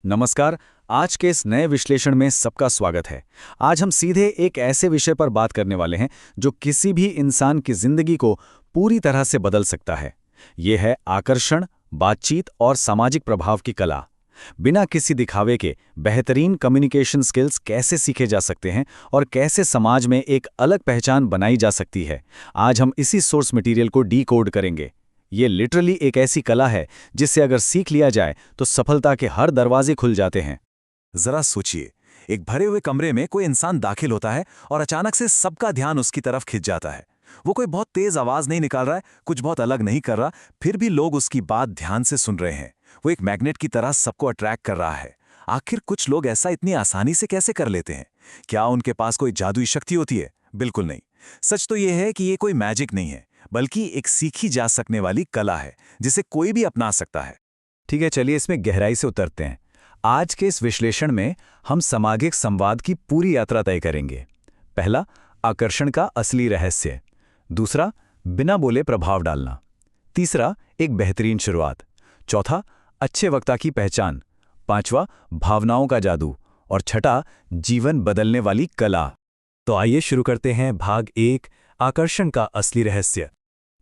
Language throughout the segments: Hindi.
नमस्कार। आज के इस नए विश्लेषण में सबका स्वागत है। आज हम सीधे एक ऐसे विषय पर बात करने वाले हैं जो किसी भी इंसान की जिंदगी को पूरी तरह से बदल सकता है। ये है आकर्षण, बातचीत और सामाजिक प्रभाव की कला। बिना किसी दिखावे के बेहतरीन कम्युनिकेशन स्किल्स कैसे सीखे जा सकते हैं और कैसे समाज में एक अलग पहचान बनाई जा सकती है, आज हम इसी सोर्स मटेरियल को डीकोड करेंगे। ये लिटरली एक ऐसी कला है जिसे अगर सीख लिया जाए तो सफलता के हर दरवाजे खुल जाते हैं। जरा सोचिए, एक भरे हुए कमरे में कोई इंसान दाखिल होता है और अचानक से सबका ध्यान उसकी तरफ खिंच जाता है। वो कोई बहुत तेज आवाज नहीं निकाल रहा है, कुछ बहुत अलग नहीं कर रहा, फिर भी लोग उसकी बात ध्यान से सुन रहे हैं। वो एक मैग्नेट की तरह सबको अट्रैक्ट कर रहा है। आखिर कुछ लोग ऐसा इतनी आसानी से कैसे कर लेते हैं? क्या उनके पास कोई जादुई शक्ति होती है? बिल्कुल नहीं। सच तो यह है कि ये कोई मैजिक नहीं है, बल्कि एक सीखी जा सकने वाली कला है जिसे कोई भी अपना सकता है। ठीक है, चलिए इसमें गहराई से उतरते हैं। आज के इस विश्लेषण में हम सामाजिक संवाद की पूरी यात्रा तय करेंगे। पहला, आकर्षण का असली रहस्य। दूसरा, बिना बोले प्रभाव डालना। तीसरा, एक बेहतरीन शुरुआत। चौथा, अच्छे वक्ता की पहचान। पांचवा, भावनाओं का जादू। और छठा, जीवन बदलने वाली कला। तो आइए शुरू करते हैं भाग 1, आकर्षण का असली रहस्य।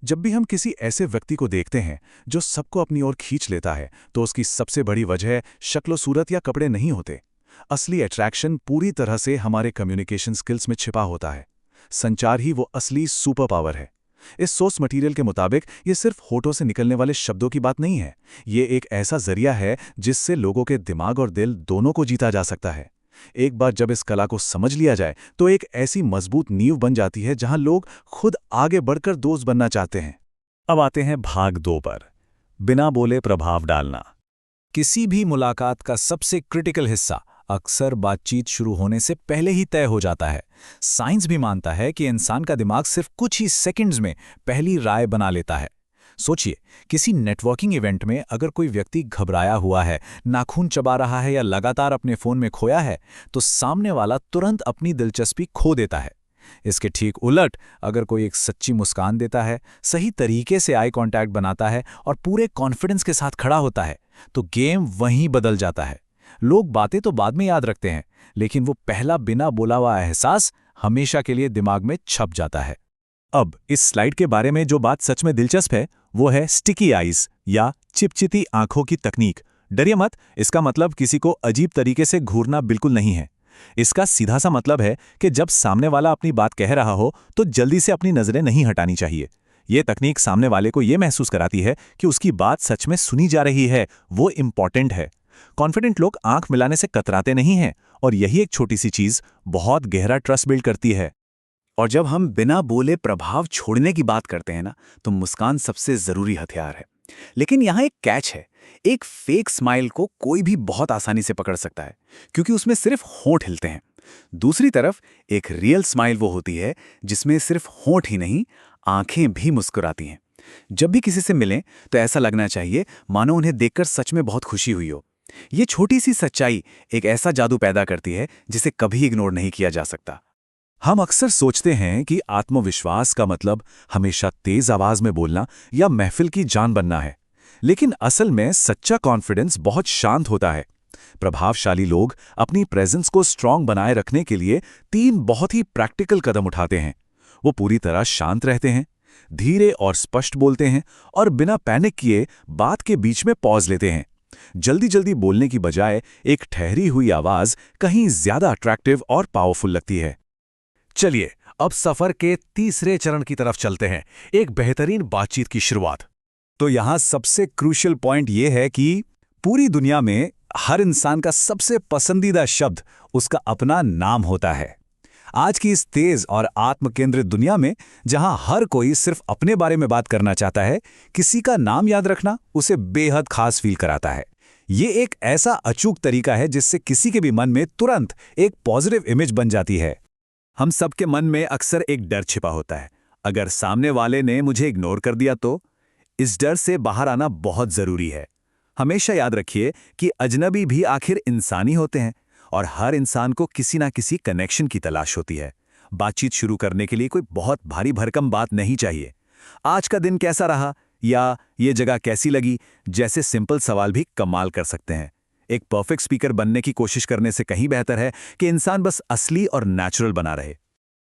जब भी हम किसी ऐसे व्यक्ति को देखते हैं जो सबको अपनी ओर खींच लेता है, तो उसकी सबसे बड़ी वजह शक्ल, सूरत या कपड़े नहीं होते। असली अट्रैक्शन पूरी तरह से हमारे कम्युनिकेशन स्किल्स में छिपा होता है। संचार ही वो असली सुपर पावर है। इस सोर्स मटेरियल के मुताबिक ये सिर्फ होठों से निकलने वाले शब्दों की बात नहीं है। ये एक ऐसा जरिया है जिससे लोगों के दिमाग और दिल दोनों को जीता जा सकता है। एक बार जब इस कला को समझ लिया जाए तो एक ऐसी मजबूत नींव बन जाती है जहां लोग खुद आगे बढ़कर दोस्त बनना चाहते हैं। अब आते हैं भाग 2 पर, बिना बोले प्रभाव डालना। किसी भी मुलाकात का सबसे क्रिटिकल हिस्सा अक्सर बातचीत शुरू होने से पहले ही तय हो जाता है। साइंस भी मानता है कि इंसान का दिमाग सिर्फ कुछ ही सेकंड्स में पहली राय बना लेता है। सोचिए, किसी नेटवर्किंग इवेंट में अगर कोई व्यक्ति घबराया हुआ है, नाखून चबा रहा है या लगातार अपने फोन में खोया है, तो सामने वाला तुरंत अपनी दिलचस्पी खो देता है। इसके ठीक उलट, अगर कोई एक सच्ची मुस्कान देता है, सही तरीके से आई कांटेक्ट बनाता है और पूरे कॉन्फिडेंस के साथ खड़ा होता है, तो गेम वहीं बदल जाता है। लोग बातें तो बाद में याद रखते हैं, लेकिन वो पहला बिना बोला हुआ एहसास हमेशा के लिए दिमाग में छप जाता है। अब इस स्लाइड के बारे में जो बात सच में दिलचस्प है वो है स्टिकी आईज या चिपचिती आंखों की तकनीक। डरिए मत, इसका मतलब किसी को अजीब तरीके से घूरना बिल्कुल नहीं है। इसका सीधा सा मतलब है कि जब सामने वाला अपनी बात कह रहा हो तो जल्दी से अपनी नजरें नहीं हटानी चाहिए। यह तकनीक सामने वाले को यह महसूस कराती है कि उसकी बात सच में सुनी जा रही है, वो इंपॉर्टेंट है। कॉन्फिडेंट लोग आंख मिलाने से कतराते नहीं हैं, और यही एक छोटी सी चीज बहुत गहरा ट्रस्ट बिल्ड करती है। और जब हम बिना बोले प्रभाव छोड़ने की बात करते हैं ना, तो मुस्कान सबसे जरूरी हथियार है। लेकिन यहाँ एक कैच है। एक फेक स्माइल को कोई भी बहुत आसानी से पकड़ सकता है, क्योंकि उसमें सिर्फ होंठ हिलते हैं। दूसरी तरफ एक रियल स्माइल वो होती है जिसमें सिर्फ होंठ ही नहीं, आंखें भी मुस्कुराती हैं। जब भी किसी से मिलें तो ऐसा लगना चाहिए मानो उन्हें देखकर सच में बहुत खुशी हुई हो। ये छोटी सी सच्चाई एक ऐसा जादू पैदा करती है जिसे कभी इग्नोर नहीं किया जा सकता। हम अक्सर सोचते हैं कि आत्मविश्वास का मतलब हमेशा तेज आवाज में बोलना या महफिल की जान बनना है, लेकिन असल में सच्चा कॉन्फिडेंस बहुत शांत होता है। प्रभावशाली लोग अपनी प्रेजेंस को स्ट्रांग बनाए रखने के लिए 3 बहुत ही प्रैक्टिकल कदम उठाते हैं। वो पूरी तरह शांत रहते हैं, धीरे और स्पष्ट बोलते हैं, और बिना पैनिक किए बात के बीच में पॉज लेते हैं। जल्दी जल्दी बोलने की बजाय एक ठहरी हुई आवाज कहीं ज्यादा अट्रैक्टिव और पावरफुल लगती है। चलिए अब सफर के तीसरे चरण की तरफ चलते हैं, एक बेहतरीन बातचीत की शुरुआत। तो यहां सबसे क्रूशियल पॉइंट यह है कि पूरी दुनिया में हर इंसान का सबसे पसंदीदा शब्द उसका अपना नाम होता है। आज की इस तेज और आत्मकेंद्रित दुनिया में, जहां हर कोई सिर्फ अपने बारे में बात करना चाहता है, किसी का नाम याद रखना उसे बेहद खास फील कराता है। ये एक ऐसा अचूक तरीका है जिससे किसी के भी मन में तुरंत एक पॉजिटिव इमेज बन जाती है। हम सबके मन में अक्सर एक डर छिपा होता है, अगर सामने वाले ने मुझे इग्नोर कर दिया तो। इस डर से बाहर आना बहुत जरूरी है। हमेशा याद रखिए कि अजनबी भी आखिर इंसानी होते हैं, और हर इंसान को किसी ना किसी कनेक्शन की तलाश होती है। बातचीत शुरू करने के लिए कोई बहुत भारी भरकम बात नहीं चाहिए। आज का दिन कैसा रहा, या ये जगह कैसी लगी जैसे सिंपल सवाल भी कमाल कर सकते हैं। एक परफेक्ट स्पीकर बनने की कोशिश करने से कहीं बेहतर है कि इंसान बस असली और नेचुरल बना रहे।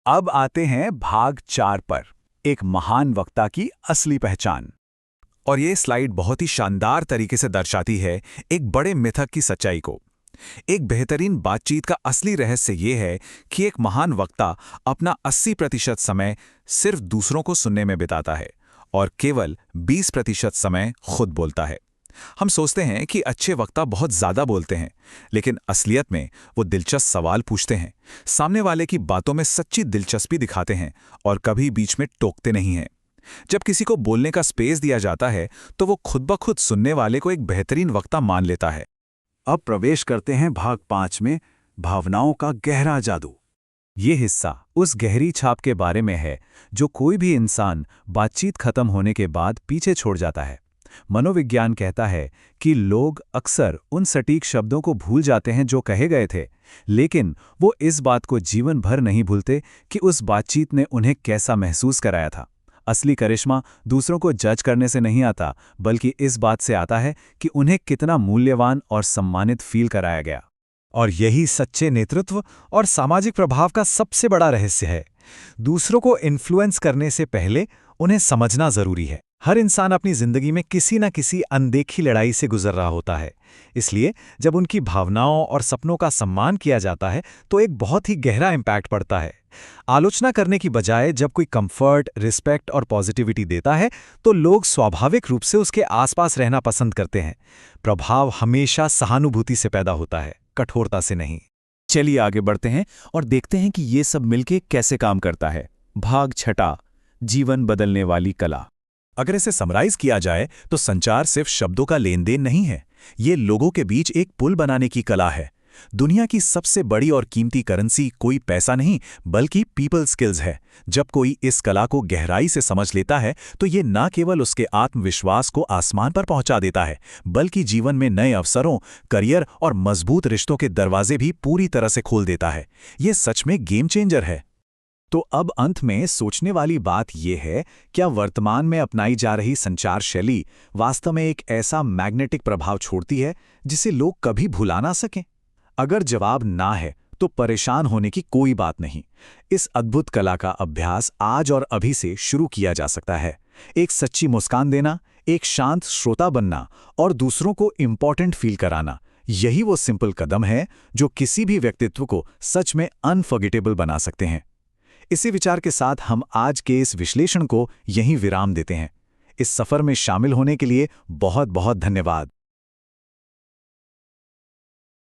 अब आते हैं भाग 4 पर, एक महान वक्ता की असली पहचान। और ये स्लाइड बहुत ही शानदार तरीके से दर्शाती है एक बड़े मिथक की सच्चाई को। एक बेहतरीन बातचीत का असली रहस्य ये है कि एक महान वक्ता अपना 80% समय सिर्फ दूसरों को सुनने में बिताता है और केवल 20% समय खुद बोलता है। हम सोचते हैं कि अच्छे वक्ता बहुत ज्यादा बोलते हैं, लेकिन असलियत में वो दिलचस्प सवाल पूछते हैं, सामने वाले की बातों में सच्ची दिलचस्पी दिखाते हैं और कभी बीच में टोकते नहीं हैं। जब किसी को बोलने का स्पेस दिया जाता है तो वो खुद ब खुद सुनने वाले को एक बेहतरीन वक्ता मान लेता है। अब प्रवेश करते हैं भाग 5 में, भावनाओं का गहरा जादू। ये हिस्सा उस गहरी छाप के बारे में है जो कोई भी इंसान बातचीत खत्म होने के बाद पीछे छोड़ जाता है। मनोविज्ञान कहता है कि लोग अक्सर उन सटीक शब्दों को भूल जाते हैं जो कहे गए थे, लेकिन वो इस बात को जीवन भर नहीं भूलते कि उस बातचीत ने उन्हें कैसा महसूस कराया था। असली करिश्मा दूसरों को जज करने से नहीं आता, बल्कि इस बात से आता है कि उन्हें कितना मूल्यवान और सम्मानित फील कराया गया। और यही सच्चे नेतृत्व और सामाजिक प्रभाव का सबसे बड़ा रहस्य है। दूसरों को इन्फ्लुएंस करने से पहले उन्हें समझना जरूरी है। हर इंसान अपनी जिंदगी में किसी न किसी अनदेखी लड़ाई से गुजर रहा होता है, इसलिए जब उनकी भावनाओं और सपनों का सम्मान किया जाता है तो एक बहुत ही गहरा इम्पैक्ट पड़ता है। आलोचना करने की बजाय जब कोई कंफर्ट, रिस्पेक्ट और पॉजिटिविटी देता है तो लोग स्वाभाविक रूप से उसके आसपास रहना पसंद करते हैं। प्रभाव हमेशा सहानुभूति से पैदा होता है, कठोरता से नहीं। चलिए आगे बढ़ते हैं और देखते हैं कि ये सब मिलके कैसे काम करता है। भाग 6, जीवन बदलने वाली कला। अगर इसे समराइज किया जाए तो संचार सिर्फ शब्दों का लेन देन नहीं है, ये लोगों के बीच एक पुल बनाने की कला है। दुनिया की सबसे बड़ी और कीमती करेंसी कोई पैसा नहीं बल्कि पीपल स्किल्स है। जब कोई इस कला को गहराई से समझ लेता है तो ये न केवल उसके आत्मविश्वास को आसमान पर पहुंचा देता है, बल्कि जीवन में नए अवसरों, करियर और मजबूत रिश्तों के दरवाजे भी पूरी तरह से खोल देता है। ये सच में गेम चेंजर है। तो अब अंत में सोचने वाली बात यह है, क्या वर्तमान में अपनाई जा रही संचार शैली वास्तव में एक ऐसा मैग्नेटिक प्रभाव छोड़ती है जिसे लोग कभी भुला ना सकें? अगर जवाब ना है तो परेशान होने की कोई बात नहीं। इस अद्भुत कला का अभ्यास आज और अभी से शुरू किया जा सकता है। एक सच्ची मुस्कान देना, एक शांत श्रोता बनना और दूसरों को इंपॉर्टेंट फील कराना, यही वो सिंपल कदम है जो किसी भी व्यक्तित्व को सच में अनफॉरगेटेबल बना सकते हैं। इसी विचार के साथ हम आज के इस विश्लेषण को यहीं विराम देते हैं। इस सफर में शामिल होने के लिए बहुत बहुत धन्यवाद।